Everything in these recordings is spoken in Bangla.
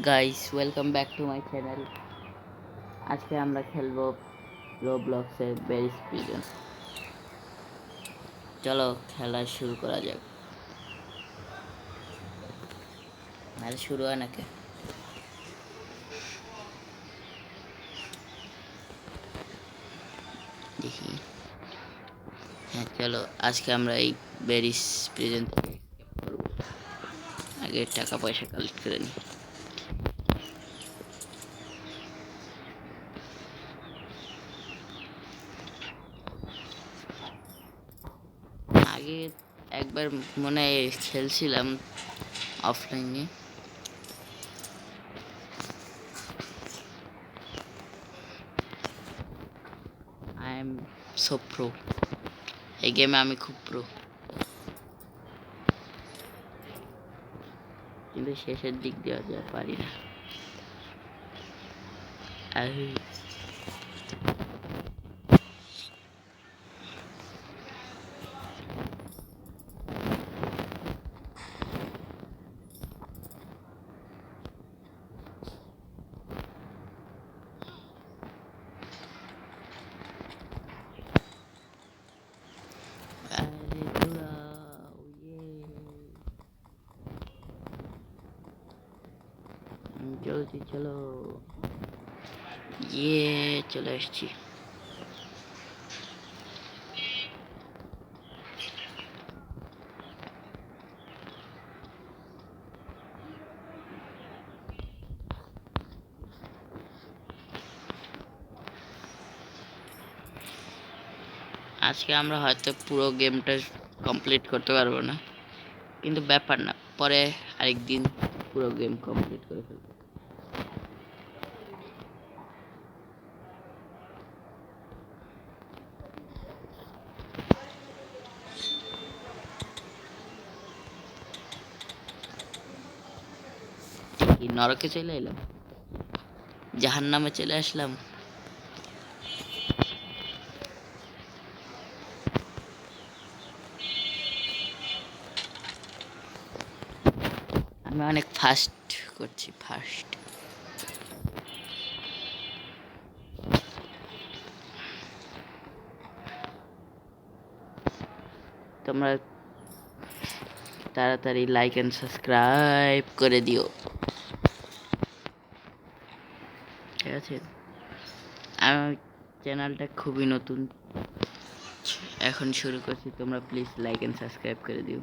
Guys, welcome back to my channel. আজকে আমরা খেলবো রোবলক্সের বেরিস প্রিজন। চলো খেলা শুরু করা যাক। ম্যাচ শুরু হয় নাকি? দেখি। হ্যাঁ চলো, আজকে আমরা এই বেরিস প্রিজন করবো। আগে টাকা পয়সা কালেক্ট করে নিই। আগে একবার মনে হয় খেলছিলাম অফলাইনে। I am so pro. এই গেমে আমি খুব প্রো, কিন্তু শেষের দিক দিয়ে যা পারি না। জলদি চলো। চলে আসছি। আজকে আমরা হয়তো পুরো গেমটা কমপ্লিট করতে পারবো না, কিন্তু ব্যাপার না, পরে আরেকদিন পুরো গেম কমপ্লিট করে ফেলবো। নরকে চলে এলাম, জাহান্নামে চলে আসলাম। আমি অনেক ফাস্ট করছি, ফাস্ট। তোমরা তাড়াতাড়ি লাইক এন্ড সাবস্ক্রাইব করে দিও, ঠিক আছে? আমার চ্যানেলটা খুবই নতুন, এখন শুরু করছি। তোমরা প্লিজ লাইক এন্ড সাবস্ক্রাইব করে দিও।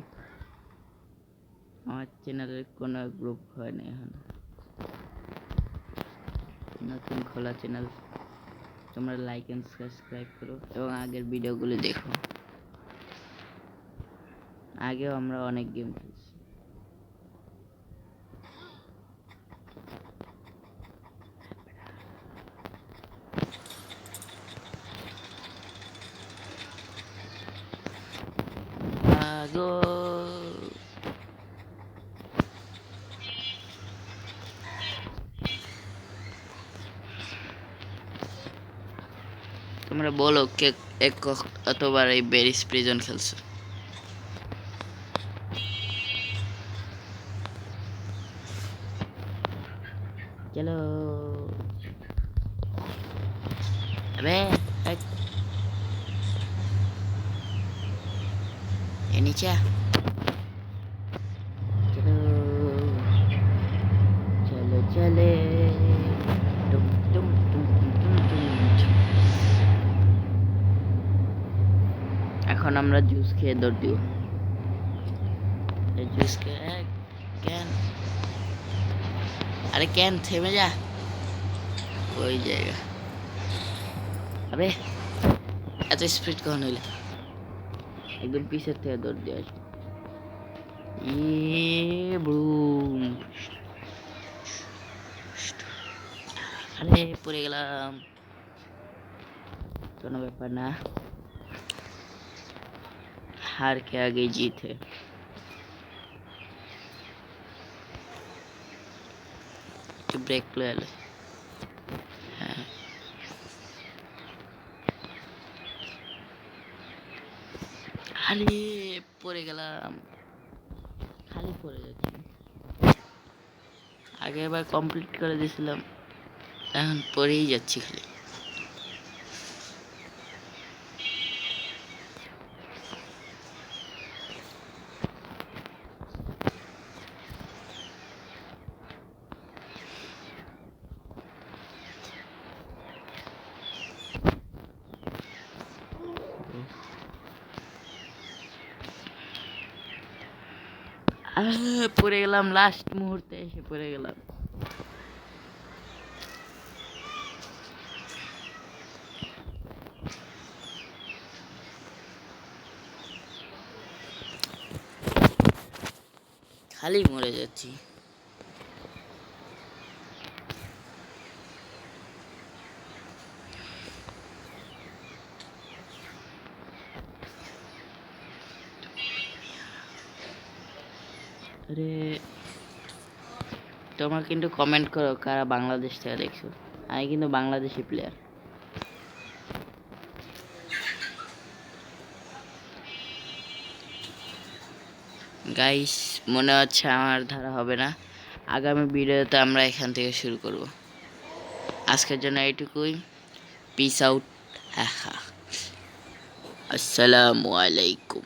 আমার চ্যানেলের কোনো গ্রুপ হয় না এখন, নতুন খোলা চ্যানেল। তোমরা লাইক এন্ড সাবস্ক্রাইব করো এবং আগের ভিডিওগুলো দেখো। আগেও আমরা অনেক গেম খেলছি। তোমরা বলো কে কতবার এই বেরিস প্রিজন খেলছো? চলো। अबे ये नीचे चलो, चलो चले। टुम टुम टुम टुम टुम टुम। এখন আমরা জুস খেয়ে দৌড় দিব। জুস খেয়ে কেন, আরে কেন থেমে যা ওই জায়গা। আরে এত স্পিড কখন হইলো? একদম পিছের থেকে দৌড় দিয়ে আসবে। বুম। আরে পড়ে গেলাম, কোনো ব্যাপার না, हार के आगे जीत है। तो ब्रेक ले ले। हाँ। আরে পড়ে গেলাম, খালি পড়ে যাচ্ছি। আগেরবার কমপ্লিট করে দিয়েছিলাম, এখন পড়েই যাচ্ছি খালি। পড়ে গেলাম, লাস্ট মুহূর্তে এসে পড়ে গেলাম। খালি মরে যাচ্ছি। আরে তোমরা কিন্তু কমেন্ট করো কারা বাংলাদেশ থেকে দেখছো। আমি কিন্তু বাংলাদেশি প্লেয়ার। গাইস মনে হচ্ছে আমার ধারা হবে না, আগামী ভিডিওতে আমরা এখান থেকে শুরু করব। আজকের জন্য এইটুকুই, পিস আউট। হ্যাঁ, আসসালামু আলাইকুম।